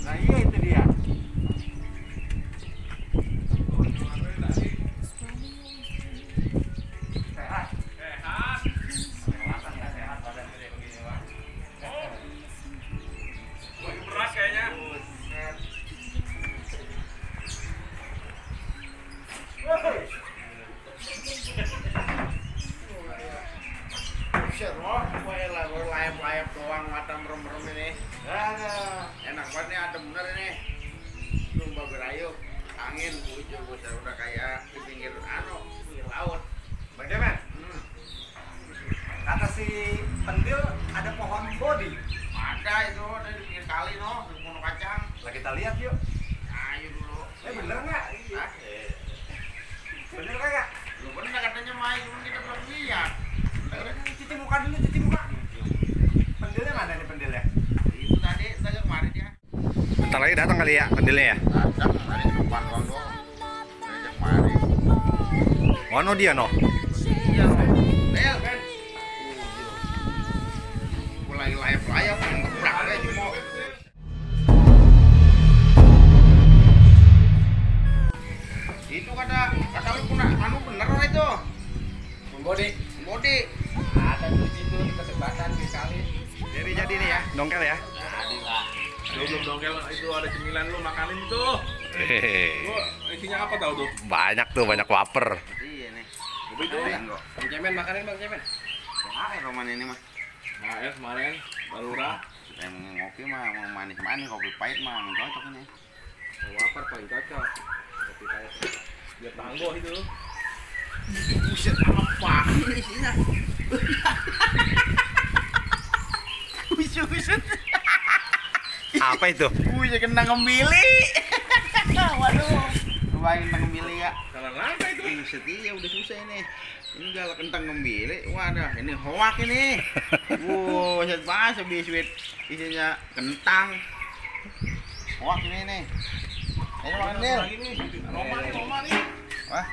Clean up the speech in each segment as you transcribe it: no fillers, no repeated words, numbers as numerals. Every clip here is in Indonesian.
Nah iya itu dia. Sehat. Sehat. Kelihatan nggak sehat badan gede begini, Pak. Wah, berat kayaknya. Buset. Buset, wah, layap-layap doang, mata merem-merem ini. Enak banget nih, adem bener ini. Lumba berayu, angin, hujan, udah kayak di pinggir laut. Bang Cemen, kata si Pendil ada pohon bodi. Ada itu, ada di pinggir kali no, di pohon kacang. Lah kita lihat yuk. Ayo dulu. Bener nggak? Ah, Bener kagak? lu bener katanya main, cuma kita belum lihat. Cuci muka dulu, cuci muka. Pendilnya mana nih pendilnya? Itu tadi, saya kemarin dia. Bentar lagi datang kali ya pendilnya ya. Datang, hari ke depan doang doang. Saya kemarin. Mana dia no? Iya, Del kan. Mulai layap-layap, ngebrak aja mau. Itu kata lu punya anu bener itu. Bodi. Bodi. Ada di situ di kesempatan di kali. Jadi nih ya, dongkel ya. Jadi lah. Lu belum dongkel itu ada cemilan lu makanin itu. Hehehe. Lu isinya apa tahu tuh? Banyak tuh, banyak wafer. Iya nih. Kopi itu. Kok. Bang Cemen makanin Bang Cemen. Yang roman ini mah. Nah, ya kemarin Balura. Yang ngopi mah mau manis-manis, kopi pahit mah cocok ini. Wafer paling cocok. Kopi pahit. Biar tangguh itu. Buset, apa ini isinya? Buset. Apa itu? Buset, kena ngembili. Waduh. Lumayan kena ngembili ya. Salah langkah itu. Buset, iya udah susah ini. Ini galak kentang ngembili. Wadah, ini hoak ini. Buset, bahasa biskuit. Isinya kentang. Hoak ini nih. Ayo makan Del. Lagi nih. Roma nih. Wah,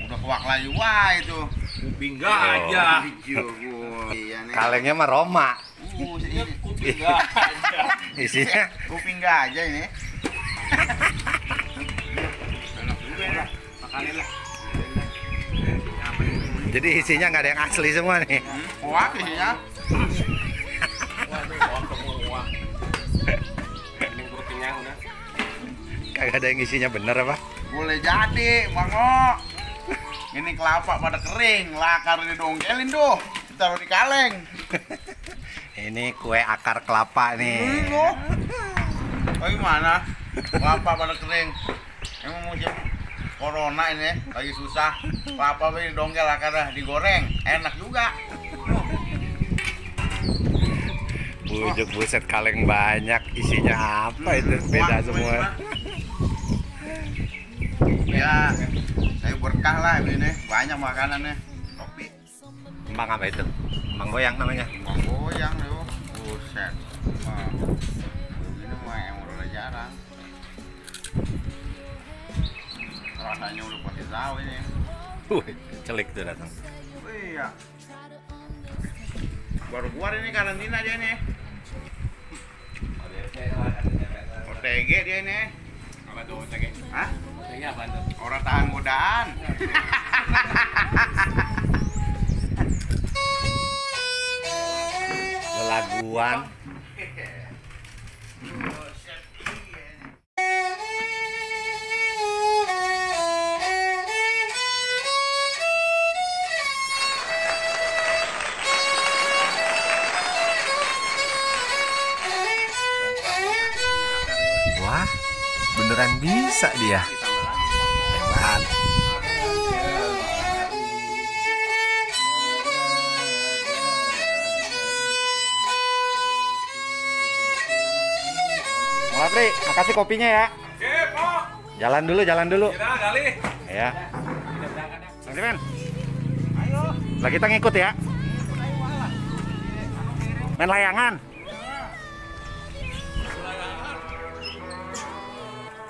udah hoak lagi wah itu. Kuping enggak aja. Iya nih. Kalengnya mah Roma. Buset, Iya, ini. kuping enggak aja. Isinya Kuping gajah ini. Enak juga ya. Makanin lah. jadi isinya nggak ada yang asli semua nih. Hoak isinya. Waduh, hoak semua. Ini perut kenyang udah. Kagak ada yang isinya bener apa? Boleh jadi, Mango. Ini kelapa pada kering, lakar didongkelin tuh. Taruh di kaleng. Ini kue akar kelapa nih. Loh. Oh, gimana? Kelapa pada kering. Emang musim corona ini lagi susah. Kelapa ini dongkel akarnya digoreng, enak juga. Bujuk buset kaleng banyak, isinya apa itu? Beda Wah, semua. Ya, saya berkah lah ini, banyak makanannya. Kopi, Emang apa itu? Emang goyang namanya. mau goyang loh, buset. Wah, ini mah yang udah jarang. Rasanya udah pasti tahu ini. Celik tuh datang. Oh, iya. Baru keluar ini karantina dia nih. OTG dia ini. Apa tuh OTG? Hah? OTG apa tuh? Orang tahan godaan. Lelaguan. Wah, beneran bisa dia. Hebat. Bang Apri, makasih kopinya ya. Sip, Pak. Jalan dulu, jalan dulu. Kita kali. Ya. Bang Cemen. Ayo. Lah kita ngikut ya. Main layangan.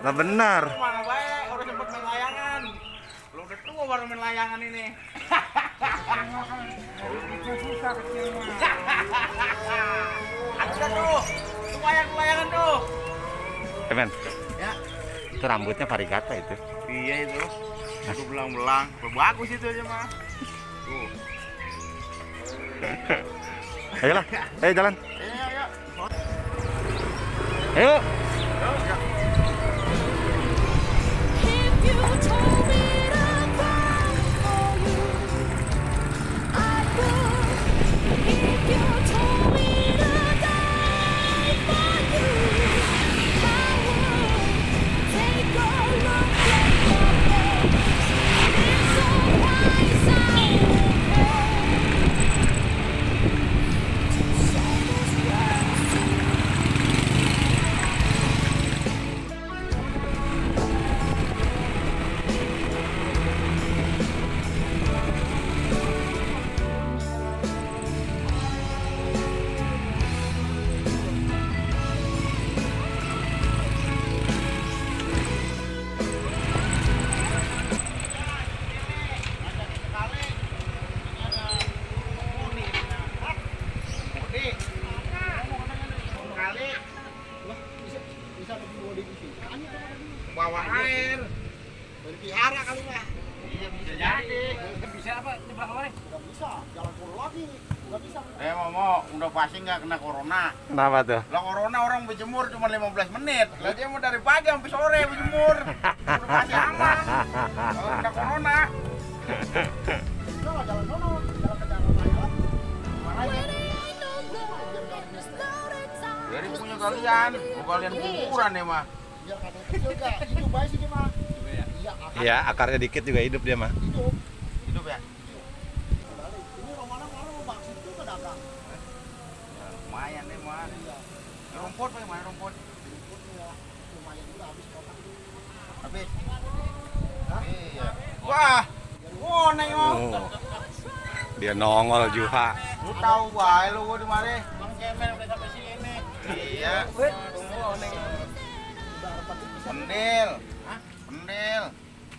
Lah benar. Mana baik, orang sempet main layangan. Lu udah tua baru main layangan ini. Susah kecil mah. Ada tuh, layangan tuh. Men, Ya. itu rambutnya varigata itu. Iya itu. Aku belang-belang. Bagus itu aja mah. Tuh. Ayolah, ayo jalan. Ayo. Ayo. Bawa air. Berpiara kali mah. Iya bisa jadi. Bisa apa? Coba awalnya. Nggak bisa. Jalan pulau lagi. Nggak bisa. Mau udah pasti nggak kena corona. Kenapa tuh? Lah corona orang berjemur cuma 15 menit. Lah dia mau dari pagi sampai sore berjemur. Udah pasti aman. Kalau kena corona. Jalan sono. Jalan ke jalan raya. Mana ya? Jadi punya kalian, kalian kuburan ya mah. Biar kata kecil gak hidup baik sih dia mah. Iya, Iya, akarnya dikit juga hidup dia mah. hidup. Hidup ya. Ini Romana kemarin mau baksin juga dagang. Ya, lumayan deh mah. Ya, rumput bagaimana rumput? Rumputnya lumayan juga habis kotak. Habis. Iya. Wah. Wah, neng mau. Oh. Dia nongol juga. Lu tahu bae lu gua di mana? Bang Cemen udah sampai sini. Iya. Tunggu neng. Udah repat itu. Pendil. Hah? Pendil.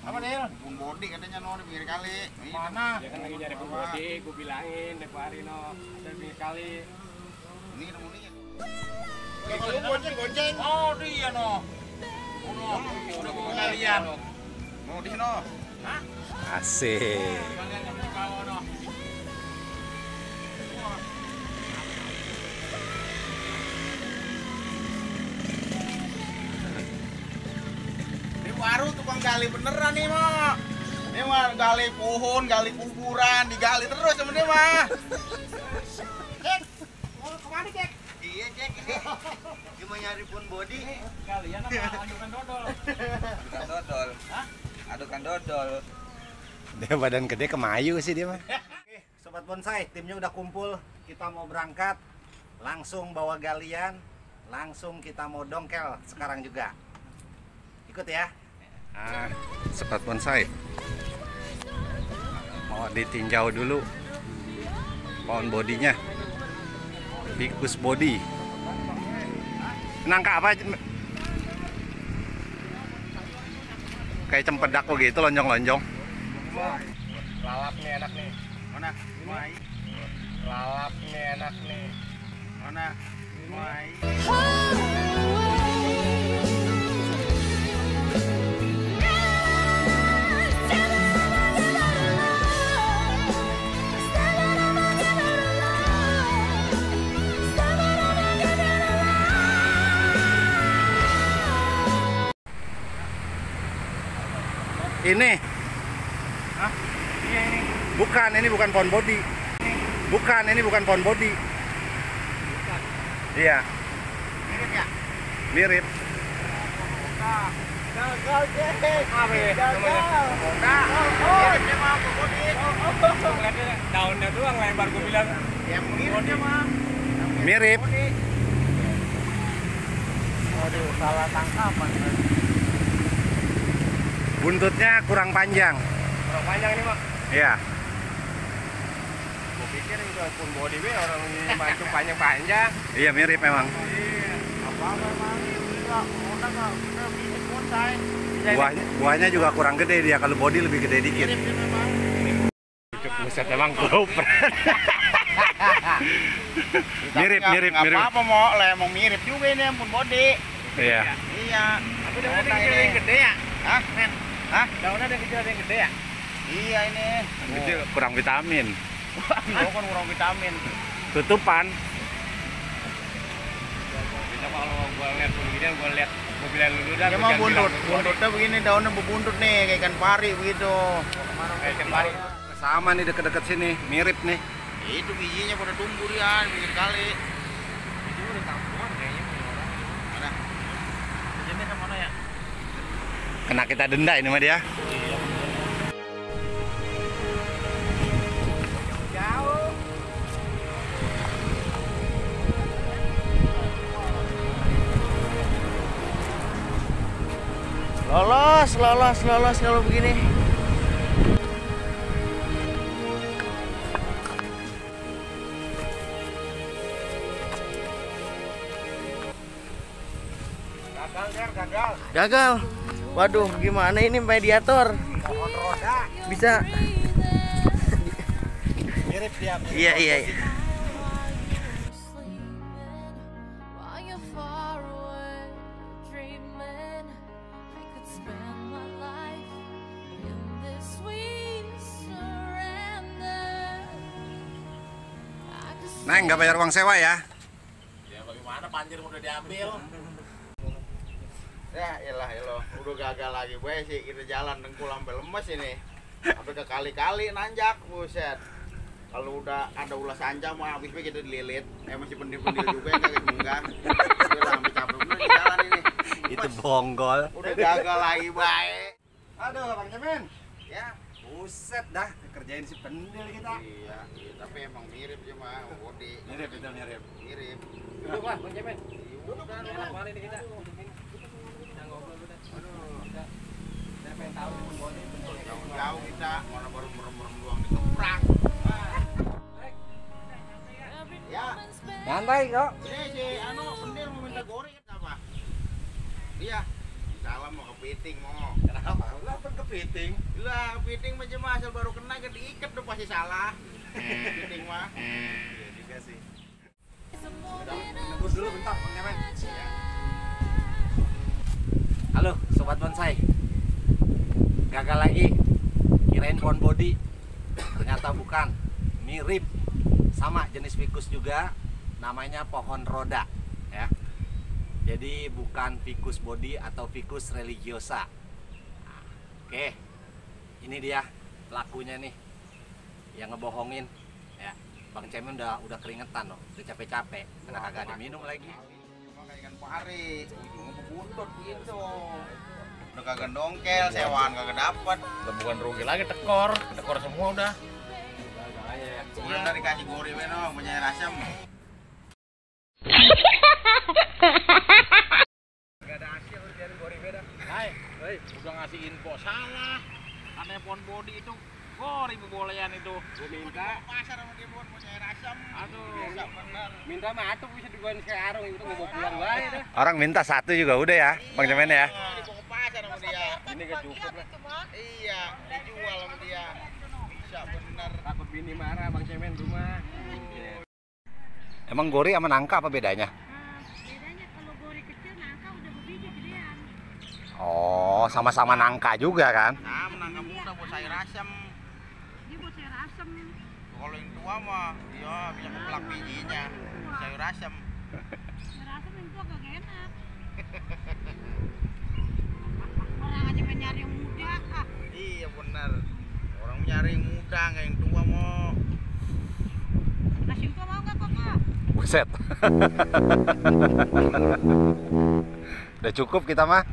Apa Nil? Pun body katanya no di pinggir kali. Mana? Dia kan lagi nyari pembodi, gue bilangin Depo hari no ada pinggir kali. Ini nemu dia. Kalau gonceng. Oh, dia no. Udah kalian. Mau di no. Hah? Asik. Kalian yang mau kawan no. Ini baru tukang gali beneran nih mah. Ini mah gali pohon, gali kuburan, digali terus sama dia mah. Cek. Mau kemana Cek? Iya Cek ini. Cuma nyari pun body. Kalian apa adukan dodol? Adukan dodol. Hah? Adukan dodol. Dia badan gede kemayu sih dia mah. Oke, Sobat Bonsai, timnya udah kumpul. Kita mau berangkat. Langsung bawa galian. Langsung kita mau dongkel sekarang juga. Ikut ya. Ah, Sobat Bonsai. Mau ditinjau dulu pohon bodinya. Ficus body. Nangka apa? Kayak cempedak begitu lonjong-lonjong. Lalap nih enak nih. Mana? Mai. Lalap nih enak nih. Mana? Mai. Ini. Hah? Iya ini. Bukan, ini bukan pohon bodi. Bukan, ini bukan pohon bodi. Iya, Mirip ya? mirip. Gagal Cek. Apa ya? Gagal. Nah, mirip dia mah pun body. Ngeliatnya daunnya doang lebar gue bilang. Yang mirip dia mah. Mirip. Waduh, salah tangkapan. Buntutnya kurang panjang. Kurang panjang ini mak. Iya. Gue pikir itu pun body be orang ini mancung panjang-panjang. Iya, mirip memang. Apa-apa emang enggak, udah enggak mirip bonsai. Buahnya juga kurang gede dia, kalau body lebih gede dikit. Mirip dia memang. Buset emang kopret. Mirip. Enggak apa-apa mau lah emang mirip juga ini pun body. Iya. Iya. Tapi daunnya ada yang kecil ada yang gede ya? Hah, men? Hah? Daunnya ada yang kecil ada yang gede ya? Iya ini. Kecil kurang vitamin. Gua kan kurang vitamin. Tutupan. Bisa kalau gua lihat begini, gua lihat mobilnya dulu dah. Emang buntut, buntutnya begini, daunnya berbuntut nih, kayak ikan pari begitu. Kayak ikan pari. Sama nih deket-deket sini, mirip nih. Itu bijinya pada tumbuh dia, pinggir kali. Itu udah kampungan kayaknya punya orang. Mana? Jenisnya sama mana ya? Kena kita denda ini mah dia. Jauh. Lolos kalau begini. Gagal, Der, gagal. Gagal. Waduh, gimana ini mediator? Pohon roda, Bisa? mirip dia. Iya. While you're far away, dreaming I could spend my life in this sweet surrender. Neng, nggak bayar uang sewa ya? Ya bagaimana banjir udah diambil? Ya elah, udah gagal lagi gue sih, kita jalan dengkul sampai lemes ini. Sampai ke kali-kali nanjak, buset. Kalau udah ada ulas anjam mah habis kita dililit. Masih pendil-pendil juga yang kagak enggak. Udah sampai capek bener di jalan ini. Itu bonggol. Udah gagal lagi baik. Aduh, Bang Cemen. Ya, Buset dah, kerjain si pendil kita. iya, tapi emang mirip cuma body. Mirip, itu mirip. Mirip. Duduk lah, Bang Cemen. Udah, Enak banget ini kita. Kita ngobrol udah. Saya pengen tahu nih pembawanya bentuknya kayak gimana. jauh kita, mana baru merem-merem doang dikeprang. Ya, Nyantai kok. ini si pendil mau minta goreng apa? Iya. Salam mau kepiting mau. Kenapa? Lah kepiting. Lah, kepiting macam asal baru kena kan diikat udah pasti salah. Kepiting mah. Iya juga sih. Nebus dulu bentar, Bang Cemen. Halo, sobat bonsai. Gagal lagi. Kirain pohon body. Ternyata bukan. Mirip. Sama jenis ficus juga. Namanya pohon roda, ya. Jadi bukan ficus body atau ficus religiosa. Nah, oke. Ini dia pelakunya nih. Yang ngebohongin, ya. Bang Cemen udah keringetan loh, udah capek-capek. Karena kagak ada minum lagi. Cuma kayak ikan pari, ujungnya berbuntut gitu. Udah kagak dongkel, sewaan kagak dapet. Udah bukan rugi lagi, tekor semua udah. Udah dari kasih gori meno, punya rasem. Gak ada hasil dari gori beda. Hai, udah ngasih info salah. Katanya pohon body itu gori bolehan itu. Gua minta. Pasar sama dia buat punya rasem. Aduh. Bisa bener. Minta mah atuh bisa digoin ke arung itu mau bawa pulang bae dah. Orang minta satu juga udah ya, Bang Cemen ya. Dibawa ke pasar sama dia. Ini gak cukup lah. Iya, dijual sama dia. Bisa bener. Takut bini marah Bang Cemen rumah. Emang gori sama nangka apa bedanya? Bedanya kalau gori kecil nangka udah berbiji gedean. Oh, sama-sama nangka juga kan? Nah, menangkap muda buat sayur asem. Ini buat sayur asem. Kalau yang tua mah, iya bisa keplak bijinya. Sayur asem. Sayur asem yang tua gak enak. Orang aja pengen nyari yang muda. Iya bener. Orang nyari yang muda, nggak yang tua mau. Nasi tua mau gak Koko? Buset. Udah cukup kita mah.